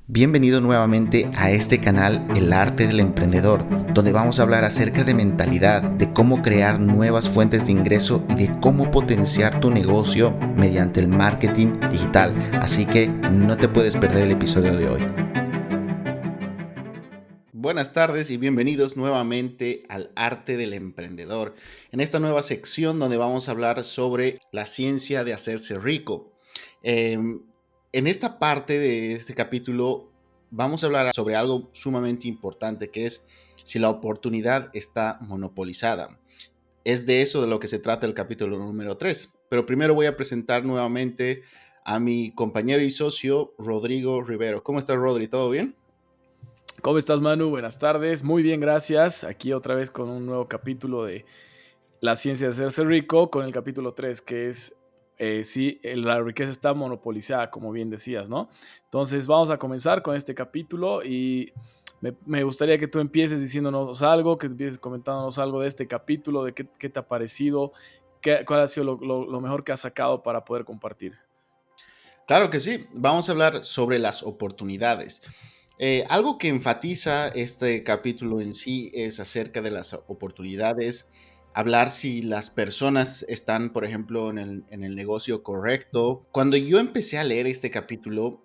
Bienvenido nuevamente a este canal El Arte del Emprendedor, donde vamos a hablar acerca de mentalidad, de cómo crear nuevas fuentes de ingreso y de cómo potenciar tu negocio mediante el marketing digital. Así que no te puedes perder el episodio de hoy. Buenas tardes y bienvenidos nuevamente al Arte del Emprendedor, en esta nueva sección donde vamos a hablar sobre la ciencia de hacerse rico. En esta parte de este capítulo vamos a hablar sobre algo sumamente importante, que es si la oportunidad está monopolizada. Es de eso de lo que se trata el capítulo número 3. Pero primero voy a presentar nuevamente a mi compañero y socio, Rodrigo Rivero. ¿Cómo estás, Rodri? ¿Todo bien? ¿Cómo estás, Manu? Buenas tardes. Muy bien, gracias. Aquí otra vez con un nuevo capítulo de La ciencia de hacerse rico, con el capítulo 3, que es si la riqueza está monopolizada, como bien decías, ¿no? Entonces vamos a comenzar con este capítulo y me gustaría que tú empieces diciéndonos algo, que empieces comentándonos algo de este capítulo, de qué te ha parecido, cuál ha sido lo mejor que has sacado para poder compartir. Claro que sí. Vamos a hablar sobre las oportunidades. Algo que enfatiza este capítulo en sí es acerca de las oportunidades, hablar si las personas están, por ejemplo, en el negocio correcto. Cuando yo empecé a leer este capítulo,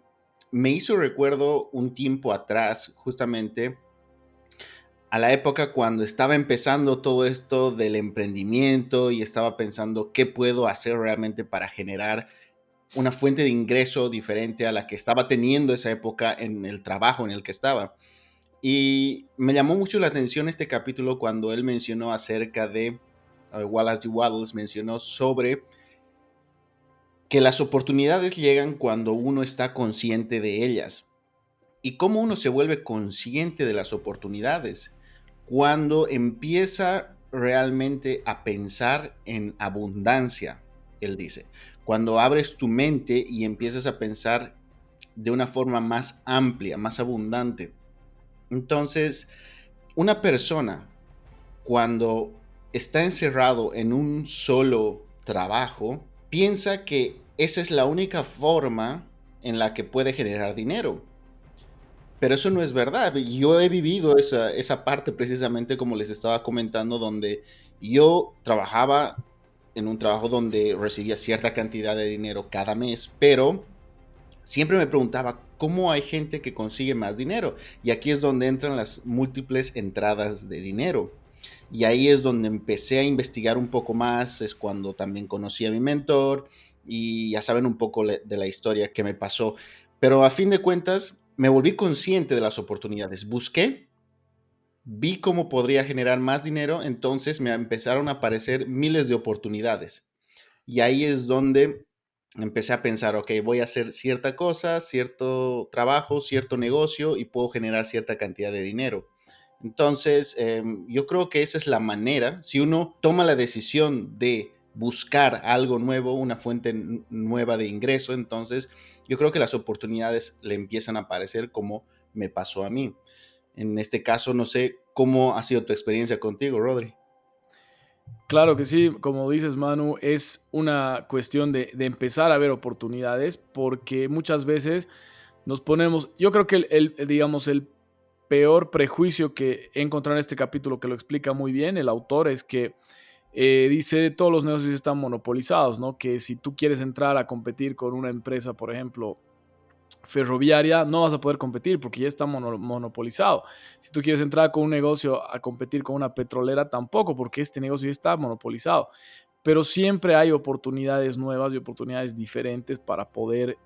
me hizo recuerdo un tiempo atrás, justamente a la época cuando estaba empezando todo esto del emprendimiento y estaba pensando qué puedo hacer realmente para generar una fuente de ingreso diferente a la que estaba teniendo esa época en el trabajo en el que estaba. Y me llamó mucho la atención este capítulo cuando él mencionó acerca de Wallace D. Wattles mencionó sobre que las oportunidades llegan cuando uno está consciente de ellas. ¿Y cómo uno se vuelve consciente de las oportunidades? Cuando empieza realmente a pensar en abundancia, él dice. Cuando abres tu mente y empiezas a pensar de una forma más amplia, más abundante. Entonces, una persona cuando está encerrado en un solo trabajo, piensa que esa es la única forma en la que puede generar dinero. Pero eso no es verdad. Yo he vivido esa parte precisamente como les estaba comentando, donde yo trabajaba en un trabajo donde recibía cierta cantidad de dinero cada mes, pero siempre me preguntaba cómo hay gente que consigue más dinero. Y aquí es donde entran las múltiples entradas de dinero. Y ahí es donde empecé a investigar un poco más, es cuando también conocí a mi mentor y ya saben un poco de la historia que me pasó. Pero a fin de cuentas, me volví consciente de las oportunidades. Busqué, vi cómo podría generar más dinero, entonces me empezaron a aparecer miles de oportunidades. Y ahí es donde empecé a pensar, ok, voy a hacer cierta cosa, cierto trabajo, cierto negocio y puedo generar cierta cantidad de dinero. Entonces, yo creo que esa es la manera, si uno toma la decisión de buscar algo nuevo, una fuente nueva de ingreso, entonces yo creo que las oportunidades le empiezan a aparecer como me pasó a mí. En este caso, no sé cómo ha sido tu experiencia contigo, Rodri. Claro que sí, como dices, Manu, es una cuestión de empezar a ver oportunidades porque muchas veces nos ponemos, yo creo que digamos, el peor prejuicio que he encontrado en este capítulo que lo explica muy bien el autor es que dice todos los negocios están monopolizados, ¿no? Que si tú quieres entrar a competir con una empresa, por ejemplo, ferroviaria, no vas a poder competir porque ya está monopolizado. Si tú quieres entrar con un negocio a competir con una petrolera, tampoco, porque este negocio ya está monopolizado. Pero siempre hay oportunidades nuevas y oportunidades diferentes para poder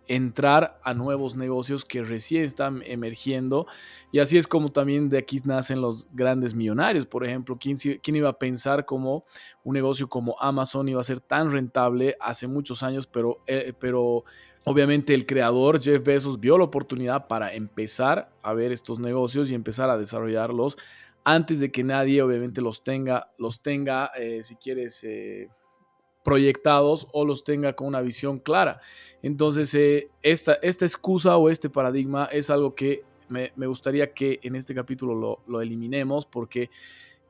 entrar a nuevos negocios que recién están emergiendo, y así es como también de aquí nacen los grandes millonarios. Por ejemplo, ¿quién iba a pensar como un negocio como Amazon iba a ser tan rentable hace muchos años? Pero obviamente el creador Jeff Bezos vio la oportunidad para empezar a ver estos negocios y empezar a desarrollarlos antes de que nadie obviamente los tenga si quieres, proyectados o los tenga con una visión clara. Entonces, esta excusa o este paradigma es algo que me gustaría que en este capítulo lo eliminemos, porque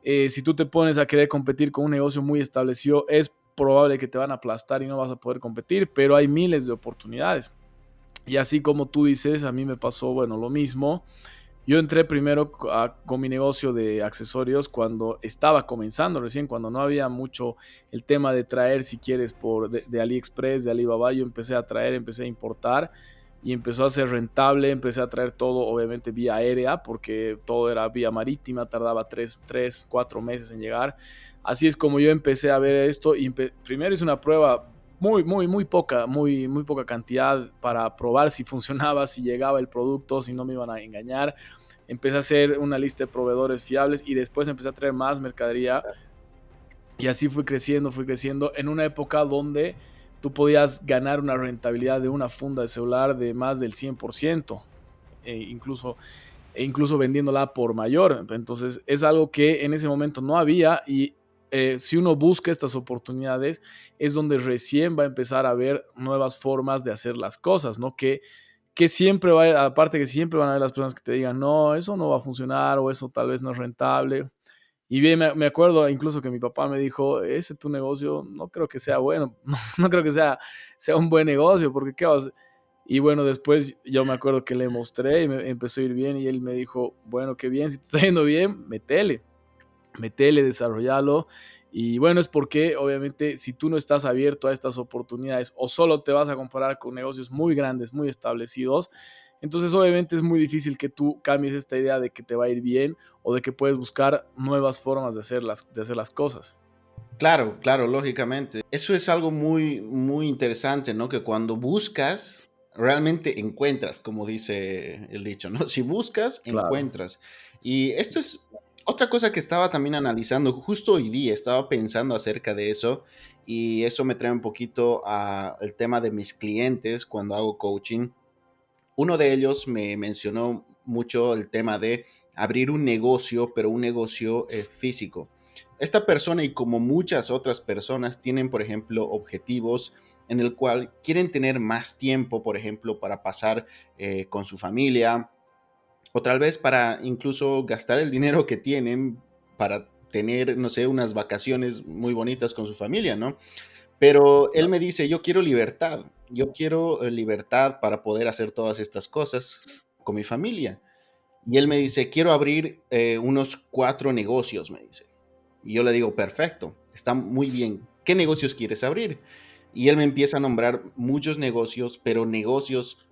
si tú te pones a querer competir con un negocio muy establecido, es probable que te van a aplastar y no vas a poder competir, pero hay miles de oportunidades. Y así como tú dices, a mí me pasó, bueno, lo mismo. Yo entré primero con mi negocio de accesorios cuando estaba comenzando recién, cuando no había mucho el tema de traer, si quieres, de AliExpress, de Alibaba. Yo empecé a traer, empecé a importar y empezó a ser rentable. Empecé a traer todo, obviamente, vía aérea, porque todo era vía marítima, tardaba 4 meses en llegar. Así es como yo empecé a ver esto y primero hice una prueba muy poca cantidad para probar si funcionaba, si llegaba el producto, si no me iban a engañar. Empecé a hacer una lista de proveedores fiables y después empecé a traer más mercadería y así fui creciendo en una época donde tú podías ganar una rentabilidad de una funda de celular de más del 100%, e incluso, incluso vendiéndola por mayor. Entonces es algo que en ese momento no había y si uno busca estas oportunidades es donde recién va a empezar a ver nuevas formas de hacer las cosas, ¿no? Que siempre va a haber, aparte que siempre van a haber las personas que te digan, no, eso no va a funcionar o eso tal vez no es rentable. Y bien, me acuerdo incluso que mi papá me dijo, ese tu negocio no creo que sea bueno, no creo que sea un buen negocio, porque ¿qué vas? Y bueno, después yo me acuerdo que le mostré y me empezó a ir bien y él me dijo, bueno, qué bien, si te está yendo bien, metele, desarrollalo. Y bueno, es porque obviamente si tú no estás abierto a estas oportunidades o solo te vas a comparar con negocios muy grandes, muy establecidos, entonces obviamente es muy difícil que tú cambies esta idea de que te va a ir bien o de que puedes buscar nuevas formas de hacer las cosas. Claro, claro, lógicamente. Eso es algo muy, muy interesante, ¿no? Que cuando buscas, realmente encuentras, como dice el dicho, ¿no? Si buscas, Claro. encuentras. Y esto es otra cosa que estaba también analizando justo hoy día, estaba pensando acerca de eso y eso me trae un poquito al tema de mis clientes cuando hago coaching. Uno de ellos me mencionó mucho el tema de abrir un negocio, pero un negocio físico. Esta persona y como muchas otras personas tienen, por ejemplo, objetivos en el cual quieren tener más tiempo, por ejemplo, para pasar con su familia o tal vez para incluso gastar el dinero que tienen para tener, no sé, unas vacaciones muy bonitas con su familia, ¿no? Pero él me dice, yo quiero libertad para poder hacer todas estas cosas con mi familia. Y él me dice, quiero abrir unos 4 negocios, me dice. Y yo le digo, perfecto, está muy bien. ¿Qué negocios quieres abrir? Y él me empieza a nombrar muchos negocios, pero negocios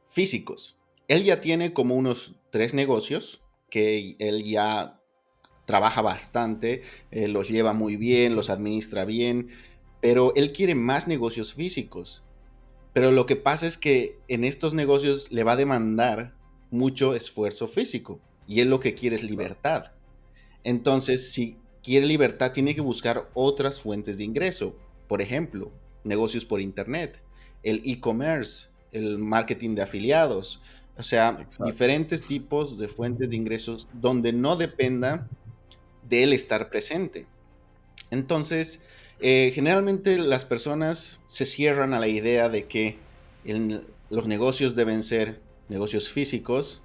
físicos. Él ya tiene como unos 3 negocios que él ya trabaja bastante, los lleva muy bien, los administra bien, pero él quiere más negocios físicos. Pero lo que pasa es que en estos negocios le va a demandar mucho esfuerzo físico y él lo que quiere es libertad. Entonces, si quiere libertad, tiene que buscar otras fuentes de ingreso. Por ejemplo, negocios por internet, el e-commerce, el marketing de afiliados, o sea, Exacto. diferentes tipos de fuentes de ingresos donde no dependa de él estar presente. Entonces, generalmente las personas se cierran a la idea de que los negocios deben ser negocios físicos,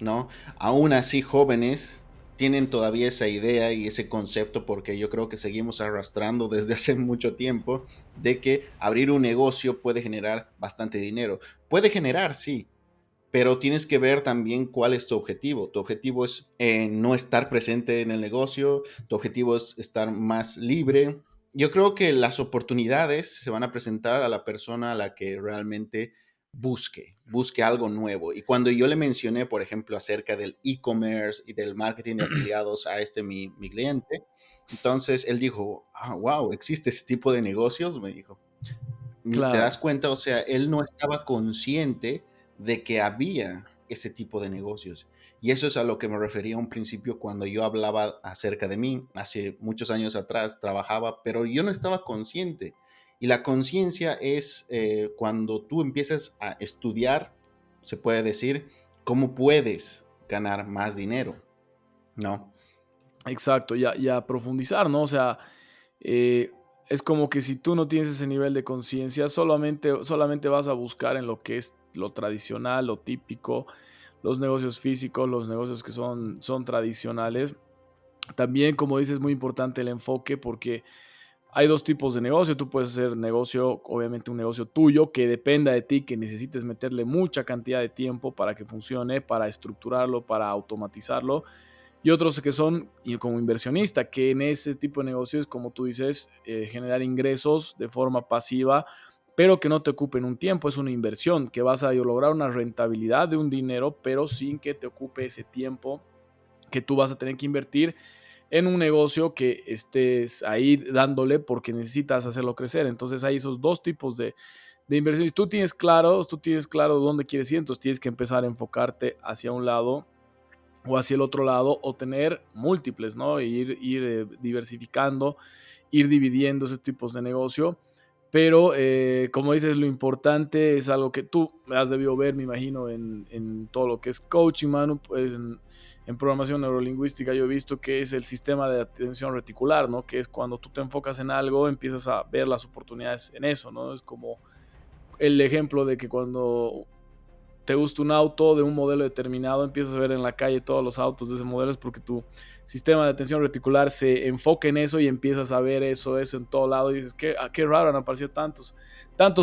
¿no? Aún así, jóvenes tienen todavía esa idea y ese concepto porque yo creo que seguimos arrastrando desde hace mucho tiempo de que abrir un negocio puede generar bastante dinero. Puede generar, sí, pero tienes que ver también cuál es tu objetivo. Tu objetivo es no estar presente en el negocio, tu objetivo es estar más libre. Yo creo que las oportunidades se van a presentar a la persona a la que realmente busque algo nuevo. Y cuando yo le mencioné, por ejemplo, acerca del e-commerce y del marketing de afiliados a mi cliente, entonces él dijo, wow, existe ese tipo de negocios, me dijo. ¿Te das Claro. cuenta? O sea, él no estaba consciente de que había ese tipo de negocios. Y eso es a lo que me refería a un principio cuando yo hablaba acerca de mí. Hace muchos años atrás trabajaba, pero yo no estaba consciente. Y la conciencia es cuando tú empiezas a estudiar, se puede decir, cómo puedes ganar más dinero, ¿no? Exacto, y a profundizar, ¿no? O sea, eh, es como que si tú no tienes ese nivel de conciencia, solamente vas a buscar en lo que es lo tradicional, lo típico, los negocios físicos, los negocios que son tradicionales. También, como dices, es muy importante el enfoque porque hay dos tipos de negocio. Tú puedes hacer negocio, obviamente un negocio tuyo que dependa de ti, que necesites meterle mucha cantidad de tiempo para que funcione, para estructurarlo, para automatizarlo. Y otros que son como inversionista, que en ese tipo de negocios, como tú dices, generar ingresos de forma pasiva, pero que no te ocupen un tiempo. Es una inversión que vas a lograr una rentabilidad de un dinero, pero sin que te ocupe ese tiempo que tú vas a tener que invertir en un negocio que estés ahí dándole porque necesitas hacerlo crecer. Entonces hay esos dos tipos de inversiones. Tú tienes claro dónde quieres ir, entonces tienes que empezar a enfocarte hacia un lado o hacia el otro lado, o tener múltiples, ¿no? Ir diversificando, ir dividiendo esos tipos de negocio. Pero, como dices, lo importante es algo que tú has debido ver, me imagino, en todo lo que es coaching, Manu, pues en programación neurolingüística yo he visto que es el sistema de atención reticular, ¿no? Que es cuando tú te enfocas en algo, empiezas a ver las oportunidades en eso, ¿no? Es como el ejemplo de que cuando te gusta un auto de un modelo determinado, empiezas a ver en la calle todos los autos de ese modelo, es porque tu sistema de atención reticular se enfoca en eso y empiezas a ver eso en todo lado y dices, qué raro, han aparecido tantos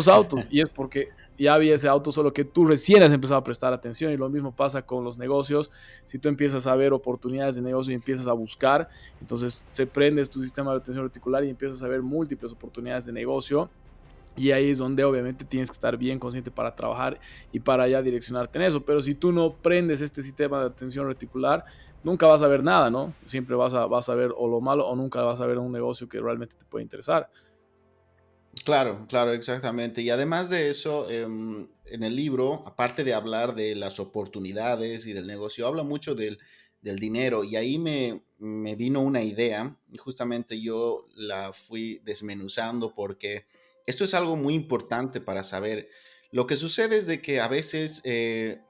autos. Y es porque ya había ese auto, solo que tú recién has empezado a prestar atención. Y lo mismo pasa con los negocios. Si tú empiezas a ver oportunidades de negocio y empiezas a buscar, entonces se prende tu sistema de atención reticular y empiezas a ver múltiples oportunidades de negocio. Y ahí es donde obviamente tienes que estar bien consciente para trabajar y para ya direccionarte en eso. Pero si tú no prendes este sistema de atención reticular, nunca vas a ver nada, ¿no? Siempre vas a ver o lo malo o nunca vas a ver un negocio que realmente te puede interesar. Claro, claro, exactamente. Y además de eso, en el libro, aparte de hablar de las oportunidades y del negocio, habla mucho del dinero. Y ahí me vino una idea, y justamente yo la fui desmenuzando porque esto es algo muy importante para saber. Lo que sucede es de que a veces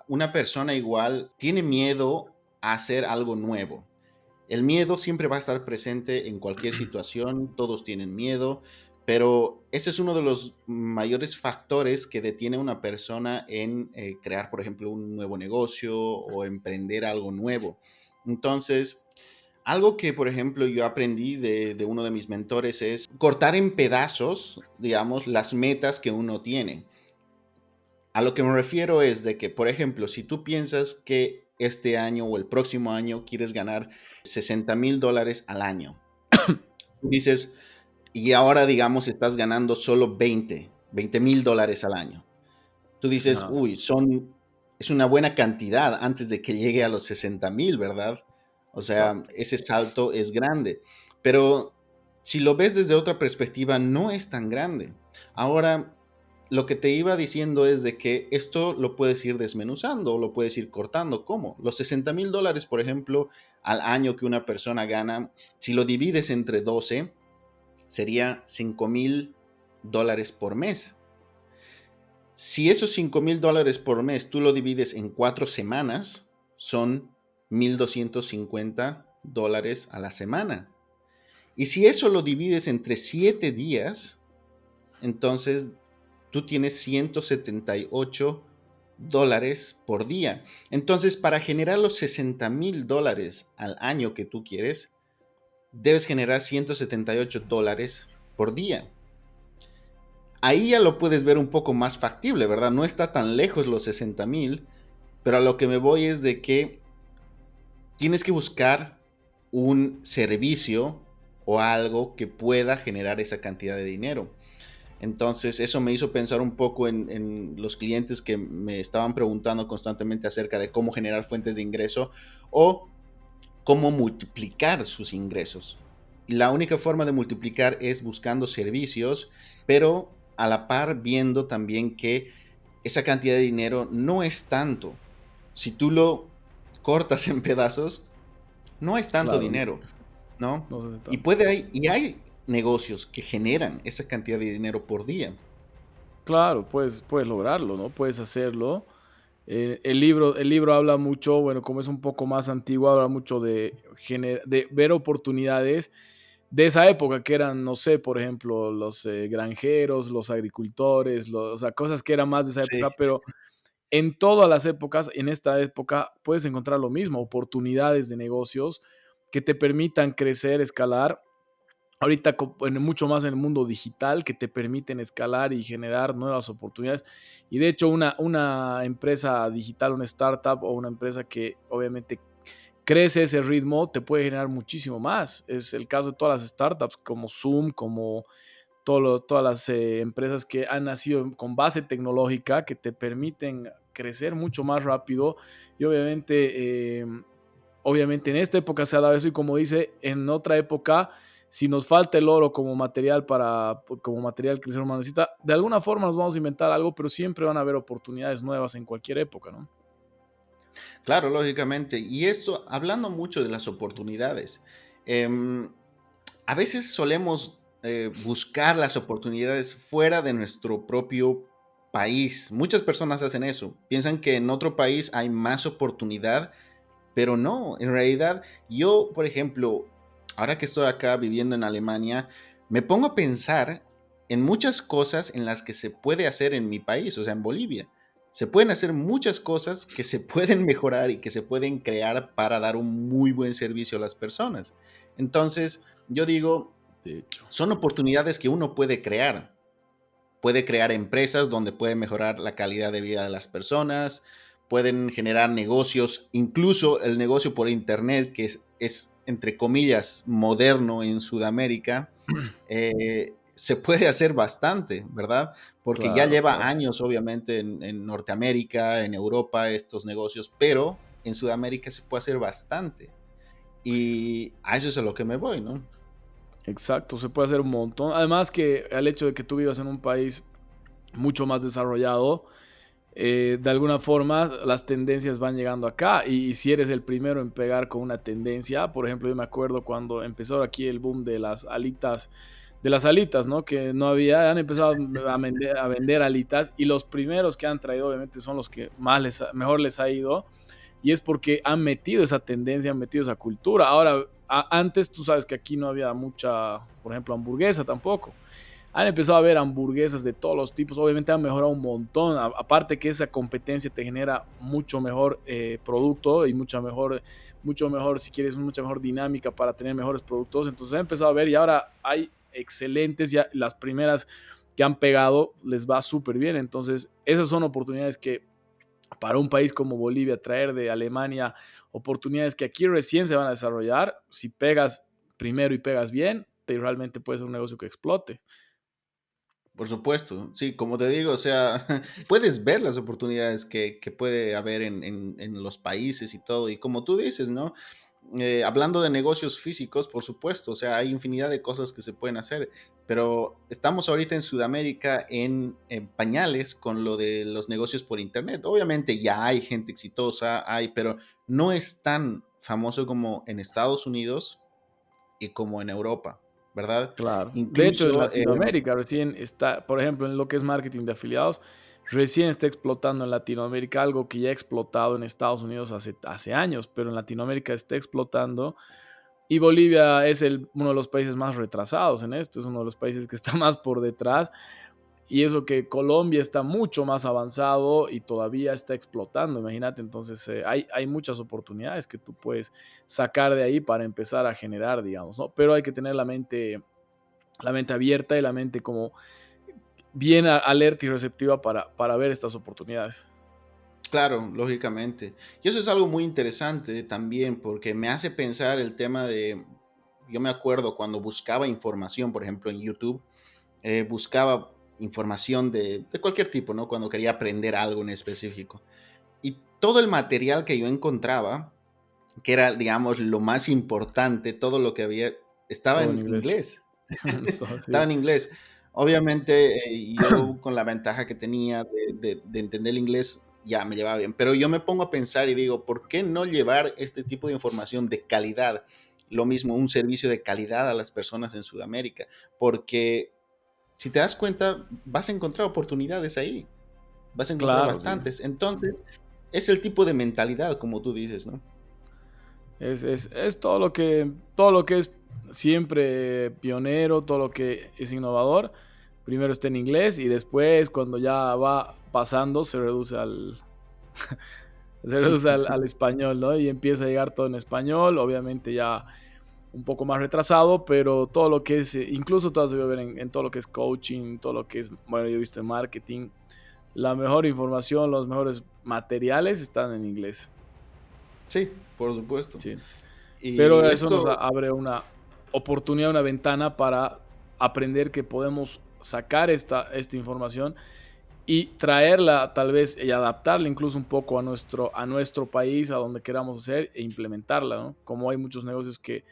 una persona igual tiene miedo a hacer algo nuevo. El miedo siempre va a estar presente en cualquier situación, todos tienen miedo, pero ese es uno de los mayores factores que detiene a una persona en crear, por ejemplo, un nuevo negocio o emprender algo nuevo. Entonces, algo que, por ejemplo, yo aprendí de uno de mis mentores es cortar en pedazos, digamos, las metas que uno tiene. A lo que me refiero es de que, por ejemplo, si tú piensas que este año o el próximo año quieres ganar $60,000 al año, tú dices, y ahora digamos estás ganando solo $20,000 al año. Tú dices, Ajá, uy, es una buena cantidad antes de que llegue a los 60,000, ¿verdad? O sea, exacto. ese salto es grande. Pero si lo ves desde otra perspectiva, no es tan grande. Ahora, lo que te iba diciendo es de que esto lo puedes ir desmenuzando o lo puedes ir cortando. ¿Cómo? Los $60,000, por ejemplo, al año que una persona gana, si lo divides entre 12, sería $5,000 por mes. Si esos $5,000 por mes tú lo divides en 4 semanas, son $1,250 a la semana. Y si eso lo divides entre 7 días, entonces tú tienes $178 por día. Entonces, para generar los $60,000 al año que tú quieres, debes generar $178 por día. Ahí ya lo puedes ver un poco más factible, ¿verdad? No está tan lejos los 60,000, pero a lo que me voy es de que tienes que buscar un servicio o algo que pueda generar esa cantidad de dinero. Entonces, eso me hizo pensar un poco en los clientes que me estaban preguntando constantemente acerca de cómo generar fuentes de ingreso o cómo multiplicar sus ingresos. Y la única forma de multiplicar es buscando servicios, pero a la par viendo también que esa cantidad de dinero no es tanto. Si tú lo cortas en pedazos, no es tanto Claro, no, dinero, ¿no? no sé de Y tanto. hay negocios que generan esa cantidad de dinero por día. Claro, puedes lograrlo, ¿no? Puedes hacerlo. El libro habla mucho, bueno, como es un poco más antiguo, habla mucho de ver oportunidades de esa época, que eran, no sé, por ejemplo, los granjeros, los agricultores, o sea, cosas que eran más de esa Sí, época, pero en todas las épocas, en esta época, puedes encontrar lo mismo, oportunidades de negocios que te permitan crecer, escalar ahorita mucho más en el mundo digital que te permiten escalar y generar nuevas oportunidades. Y de hecho, una empresa digital, una startup o una empresa que obviamente crece ese ritmo, te puede generar muchísimo más. Es el caso de todas las startups como Zoom, como todas las empresas que han nacido con base tecnológica que te permiten crecer mucho más rápido y obviamente en esta época se ha dado eso y como dice, en otra época, si nos falta el oro como material que el ser humano necesita, de alguna forma nos vamos a inventar algo, pero siempre van a haber oportunidades nuevas en cualquier época, ¿no? Claro, lógicamente. Y esto, hablando mucho de las oportunidades, em, a veces solemos buscar las oportunidades fuera de nuestro propio país. Muchas personas hacen eso. Piensan que en otro país hay más oportunidad, pero no. En realidad, yo, por ejemplo, ahora que estoy acá viviendo en Alemania, me pongo a pensar en muchas cosas en las que se puede hacer en mi país, o sea, en Bolivia. Se pueden hacer muchas cosas que se pueden mejorar y que se pueden crear para dar un muy buen servicio a las personas. Entonces, yo digo, De hecho. son oportunidades que uno puede crear. Puede crear empresas donde puede mejorar la calidad de vida de las personas, pueden generar negocios, incluso el negocio por internet, que es entre comillas, moderno en Sudamérica, se puede hacer bastante, ¿verdad? Porque ya Claro, lleva claro. años, obviamente, en Norteamérica, en Europa, estos negocios, pero en Sudamérica se puede hacer bastante. Y a eso es a lo que me voy, ¿no? Exacto, se puede hacer un montón. Además que el hecho de que tú vivas en un país mucho más desarrollado, de alguna forma las tendencias van llegando acá y si eres el primero en pegar con una tendencia, por ejemplo, yo me acuerdo cuando empezó aquí el boom de las alitas, ¿no? Que no había, han empezado a vender alitas y los primeros que han traído obviamente son los que mejor les ha ido y es porque han metido esa tendencia, han metido esa cultura. Ahora, antes tú sabes que aquí no había mucha, por ejemplo, hamburguesa tampoco. Han empezado a ver hamburguesas de todos los tipos, obviamente han mejorado un montón, aparte que esa competencia te genera mucho mejor producto y mucho mejor, si quieres, mucha mejor dinámica para tener mejores productos, entonces han empezado a ver y ahora hay excelentes, ya las primeras que han pegado les va súper bien, entonces esas son oportunidades que para un país como Bolivia, traer de Alemania oportunidades que aquí recién se van a desarrollar, si pegas primero y pegas bien, realmente puede ser un negocio que explote. Por supuesto, sí, como te digo, o sea, puedes ver las oportunidades que puede haber en los países y todo, y como tú dices, ¿no? Hablando de negocios físicos, por supuesto, o sea, hay infinidad de cosas que se pueden hacer, pero estamos ahorita en Sudamérica en pañales con lo de los negocios por Internet. Obviamente ya hay gente exitosa, pero no es tan famoso como en Estados Unidos y como en Europa, ¿verdad? Claro. De hecho, en Incluso, Latinoamérica recién está, por ejemplo, en lo que es marketing de afiliados, recién está explotando en Latinoamérica algo que ya ha explotado en Estados Unidos hace años, pero en Latinoamérica está explotando y Bolivia es uno de los países más retrasados en esto, es uno de los países que está más por detrás y eso que Colombia está mucho más avanzado y todavía está explotando, imagínate, entonces hay muchas oportunidades que tú puedes sacar de ahí para empezar a generar, digamos, ¿no? Pero hay que tener la mente abierta y la mente como bien alerta y receptiva para ver estas oportunidades. claro, lógicamente. Y eso es algo muy interesante también porque me hace pensar el tema de, yo me acuerdo cuando buscaba información, por ejemplo, en YouTube, buscaba información de cualquier tipo, ¿no? Cuando quería aprender algo en específico. Y todo el material que yo encontraba, que era, digamos, lo más importante, todo lo que había, estaba Todo en en inglés. inglés. Eso, Estaba sí. en inglés. Obviamente, yo con la ventaja que tenía de entender el inglés, ya me llevaba bien. Pero yo me pongo a pensar y digo, ¿por qué no llevar este tipo de información de calidad? Lo mismo, un servicio de calidad a las personas en Sudamérica. Porque si te das cuenta, vas a encontrar oportunidades ahí. Vas a encontrar Claro, sí. bastantes. Entonces, es el tipo de mentalidad, como tú dices, ¿no? Es todo lo que es siempre pionero, todo lo que es innovador. Primero está en inglés y después, cuando ya va pasando, se reduce al español, ¿no? Y empieza a llegar todo en español. Obviamente ya un poco más retrasado, pero todo lo que es, incluso tú has debido ver en todo lo que es coaching, todo lo que es, bueno, yo he visto en marketing, la mejor información, los mejores materiales están en inglés, Sí, por supuesto. ¿sí? Pero Y eso nos esto, abre una oportunidad, una ventana para aprender que podemos sacar esta información y traerla tal vez y adaptarla incluso un poco a nuestro país, a donde queramos hacer e implementarla, ¿no? Como hay muchos negocios que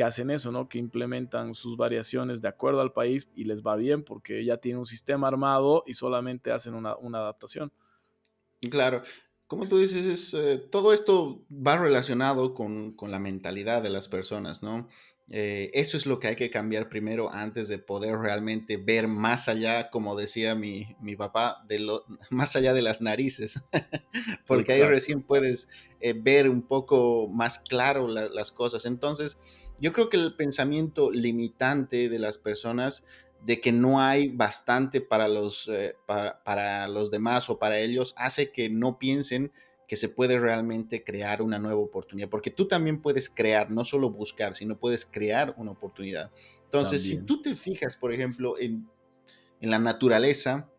hacen eso, ¿no? Que implementan sus variaciones de acuerdo al país y les va bien porque ya tienen un sistema armado y solamente hacen una adaptación. claro, como tú dices, todo esto va relacionado con la mentalidad de las personas, ¿no? Eso es lo que hay que cambiar primero antes de poder realmente ver más allá, como decía mi papá, más allá de las narices, porque ahí Exacto. recién puedes ver un poco más claro las cosas. Entonces, yo creo que el pensamiento limitante de las personas de que no hay bastante para los demás o para ellos, hace que no piensen que se puede realmente crear una nueva oportunidad, porque tú también puedes crear, no solo buscar, sino puedes crear una oportunidad. Entonces, si También. tú te fijas, por ejemplo, en la naturaleza,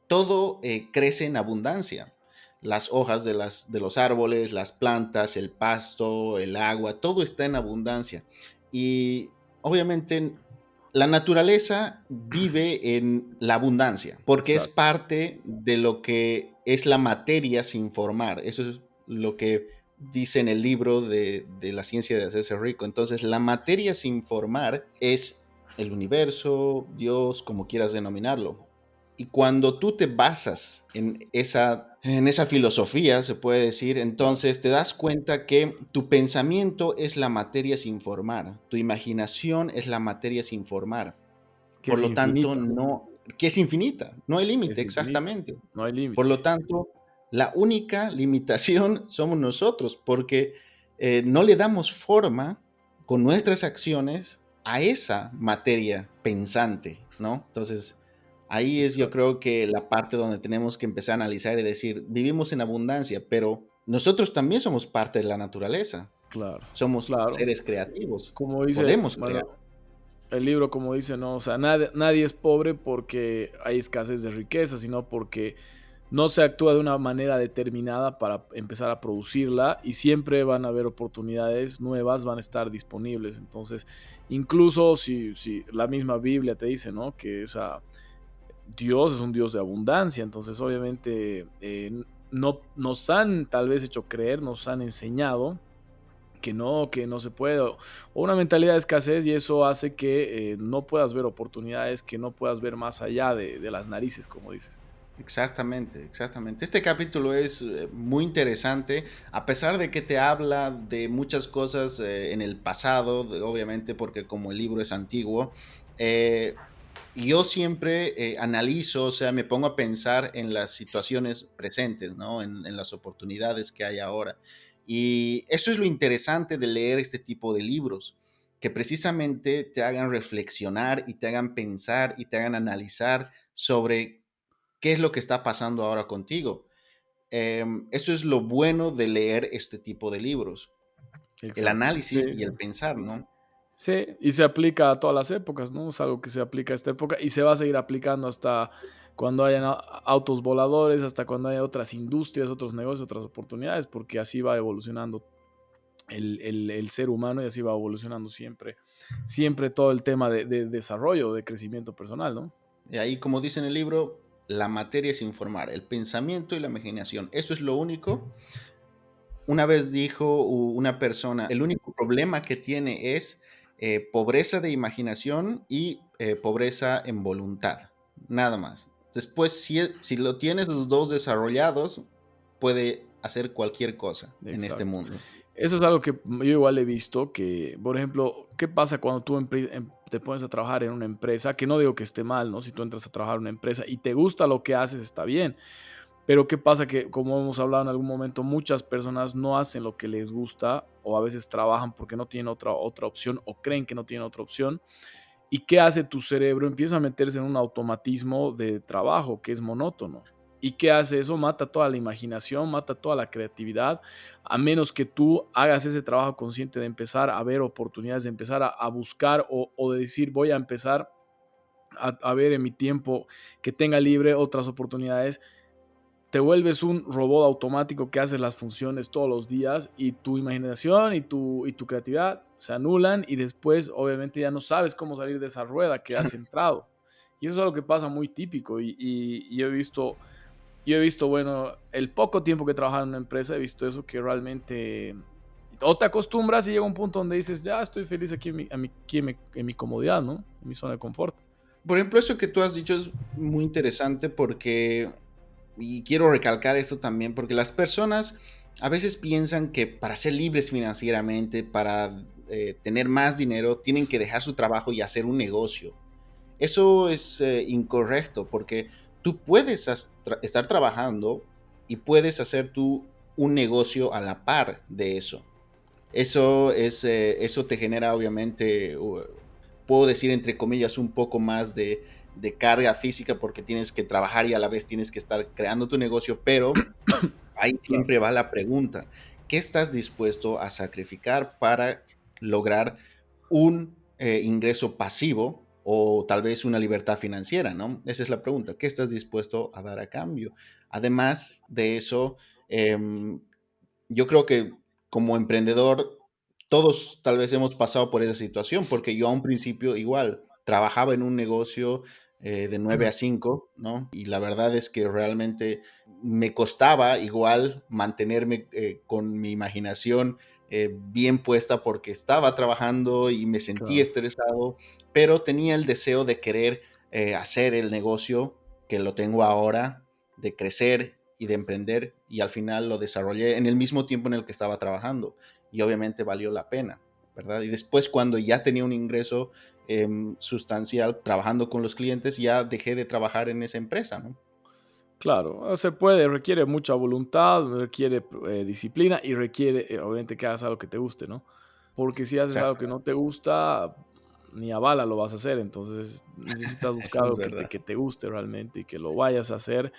todo crece en abundancia. Las hojas de los árboles, las plantas, el pasto, el agua, todo está en abundancia. Y obviamente la naturaleza vive en la abundancia porque es Exacto. parte de lo que es la materia sin formar. Eso es lo que dice en el libro de la ciencia de hacerse rico. Entonces, la materia sin formar es el universo, Dios, como quieras denominarlo. Y cuando tú te basas en esa filosofía, se puede decir, Claro. entonces te das cuenta que tu pensamiento es la materia sin formar, tu imaginación es la materia sin formar. Que Por es lo tanto, infinita. no, que es infinita, no hay límite, Es infinita. exactamente. No hay Por límite. lo tanto, la única limitación somos nosotros, porque no le damos forma con nuestras acciones a esa materia pensante, ¿no? Entonces, ahí es yo Exacto. creo que la parte donde tenemos que empezar a analizar y decir, vivimos en abundancia, pero nosotros también somos parte de la naturaleza, Claro. somos Claro. seres creativos, Como dice, podemos crear. bueno, el libro, como dice, no, o sea, nadie es pobre porque hay escasez de riqueza, sino porque no se actúa de una manera determinada para empezar a producirla y siempre van a haber oportunidades nuevas, van a estar disponibles. Entonces, incluso si la misma Biblia te dice, ¿no? Que, o sea, Dios es un Dios de abundancia, entonces obviamente no nos han tal vez hecho creer, nos han enseñado que no se puede, o una mentalidad de escasez y eso hace que no puedas ver oportunidades, que no puedas ver más allá de las narices, como dices. Exactamente, exactamente. Este capítulo es muy interesante, a pesar de que te habla de muchas cosas en el pasado, obviamente porque como el libro es antiguo, eh, yo siempre analizo, o sea, me pongo a pensar en las situaciones presentes, ¿no? En las oportunidades que hay ahora. Y eso es lo interesante de leer este tipo de libros, que precisamente te hagan reflexionar y te hagan pensar y te hagan analizar sobre qué es lo que está pasando ahora contigo. Eso es lo bueno de leer este tipo de libros, el Exacto. Sí, análisis y sí. el pensar, ¿no? Sí, y se aplica a todas las épocas, ¿no? Es algo que se aplica a esta época y se va a seguir aplicando hasta cuando hayan autos voladores, hasta cuando haya otras industrias, otros negocios, otras oportunidades, porque así va evolucionando el ser humano y así va evolucionando siempre, siempre todo el tema de desarrollo, de crecimiento personal, ¿no? Y ahí, como dice en el libro, la materia es informar, el pensamiento y la imaginación. Eso es lo único. Una vez dijo una persona, el único problema que tiene es pobreza de imaginación y pobreza en voluntad, nada más. Después, si lo tienes los dos desarrollados, puede hacer cualquier cosa en este Exacto. mundo. Eso es algo que yo igual he visto, que, por ejemplo, ¿qué pasa cuando tú te pones a trabajar en una empresa? Que no digo que esté mal, ¿no? Si tú entras a trabajar en una empresa y te gusta lo que haces, está bien. Pero ¿qué pasa? Que, como hemos hablado en algún momento, muchas personas no hacen lo que les gusta o a veces trabajan porque no tienen otra opción o creen que no tienen otra opción. ¿Y qué hace tu cerebro? Empieza a meterse en un automatismo de trabajo que es monótono. ¿Y qué hace eso? Mata toda la imaginación, mata toda la creatividad, a menos que tú hagas ese trabajo consciente de empezar a ver oportunidades, de empezar a buscar o de decir voy a empezar a ver en mi tiempo que tenga libre otras oportunidades. Te vuelves un robot automático que hace las funciones todos los días y tu imaginación y tu creatividad se anulan y después obviamente ya no sabes cómo salir de esa rueda que has entrado. Y eso es algo que pasa muy típico y yo he visto, bueno, el poco tiempo que he trabajado en una empresa, he visto eso que realmente o te acostumbras y llega un punto donde dices, ya estoy feliz aquí en mi comodidad, ¿no? En mi zona de confort. Por ejemplo, eso que tú has dicho es muy interesante porque, y quiero recalcar esto también, porque las personas a veces piensan que para ser libres financieramente, para tener más dinero, tienen que dejar su trabajo y hacer un negocio. Eso es incorrecto porque tú puedes estar trabajando y puedes hacer tú un negocio a la par de eso. Eso te genera obviamente, puedo decir entre comillas, un poco más de carga física porque tienes que trabajar y a la vez tienes que estar creando tu negocio, pero ahí Claro. siempre va la pregunta, ¿qué estás dispuesto a sacrificar para lograr un ingreso pasivo o tal vez una libertad financiera, ¿no? Esa es la pregunta, ¿qué estás dispuesto a dar a cambio? Además de eso, em, yo creo que como emprendedor, todos tal vez hemos pasado por esa situación, porque yo a un principio igual trabajaba en un negocio de 9 a 5, ¿no? Y la verdad es que realmente me costaba igual mantenerme con mi imaginación bien puesta porque estaba trabajando y me sentía Claro. estresado, pero tenía el deseo de querer hacer el negocio que lo tengo ahora, de crecer y de emprender, y al final lo desarrollé en el mismo tiempo en el que estaba trabajando y obviamente valió la pena, ¿verdad? Y después cuando ya tenía un ingreso sustancial trabajando con los clientes, ya dejé de trabajar en esa empresa, ¿no? Claro, se puede, requiere mucha voluntad, requiere disciplina y requiere, obviamente, que hagas algo que te guste, ¿no? Porque si haces algo que no Exactamente, te gusta, ni a bala lo vas a hacer. Entonces necesitas buscar eso es algo que te, verdad. que te guste realmente y que lo vayas a hacer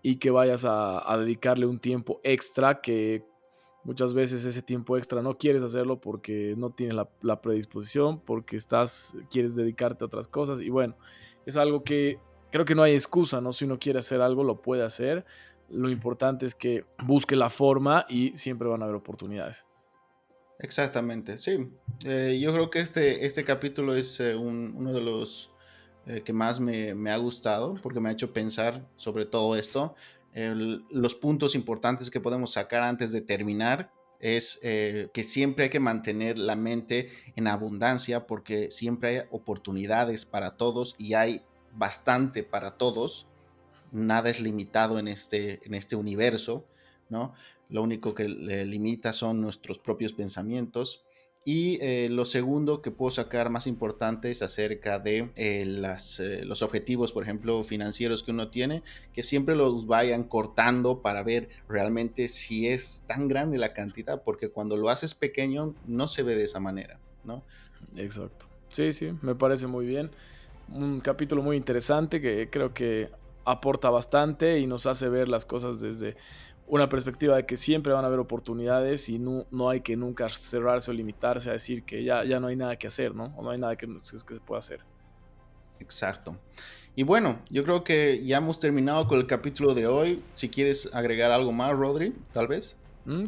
y que vayas a dedicarle un tiempo extra que muchas veces ese tiempo extra no quieres hacerlo porque no tienes la predisposición, porque quieres dedicarte a otras cosas y bueno, es algo que creo que no hay excusa, ¿no? Si uno quiere hacer algo, lo puede hacer. Lo importante es que busque la forma y siempre van a haber oportunidades. Exactamente, sí. Yo creo que este capítulo es uno de los que más me ha gustado porque me ha hecho pensar sobre todo esto. Los puntos importantes que podemos sacar antes de terminar es que siempre hay que mantener la mente en abundancia porque siempre hay oportunidades para todos y hay bastante para todos. Nada es limitado en este universo, ¿no? Lo único que le limita son nuestros propios pensamientos. Y lo segundo que puedo sacar más importante es acerca de los objetivos, por ejemplo, financieros que uno tiene, que siempre los vayan cortando para ver realmente si es tan grande la cantidad, porque cuando lo haces pequeño no se ve de esa manera, ¿no? Exacto. Sí, sí, me parece muy bien. Un capítulo muy interesante que creo que aporta bastante y nos hace ver las cosas desde una perspectiva de que siempre van a haber oportunidades y no hay que nunca cerrarse o limitarse a decir que ya no hay nada que hacer, ¿no? O no hay nada que se pueda hacer. Exacto. Y bueno, yo creo que ya hemos terminado con el capítulo de hoy. Si quieres agregar algo más, Rodri, tal vez.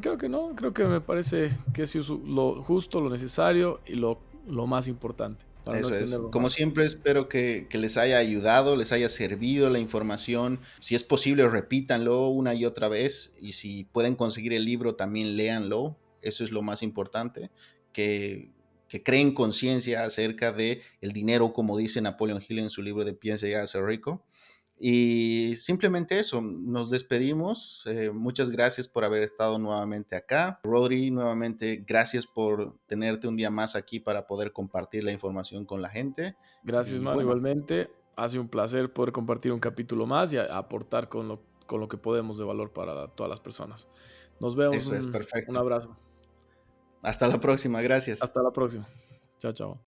Creo que no, creo que me parece que es lo justo, lo necesario y lo más importante para no Eso es. extenderlo Como más. siempre, espero que les haya ayudado, les haya servido la información. Si es posible, repítanlo una y otra vez. Y si pueden conseguir el libro, también léanlo. Eso es lo más importante. Que, que creen conciencia acerca de el dinero, como dice Napoleon Hill en su libro de Piensa y hágase rico. Y simplemente eso, nos despedimos. Muchas gracias por haber estado nuevamente acá. Rodri, nuevamente gracias por tenerte un día más aquí para poder compartir la información con la gente. Gracias, Y mano, bueno, igualmente. Ha sido un placer poder compartir un capítulo más y aportar con lo que podemos de valor para todas las personas. Nos vemos, eso es un perfecto. abrazo. Hasta la próxima, gracias. Hasta la próxima. Chao, chao.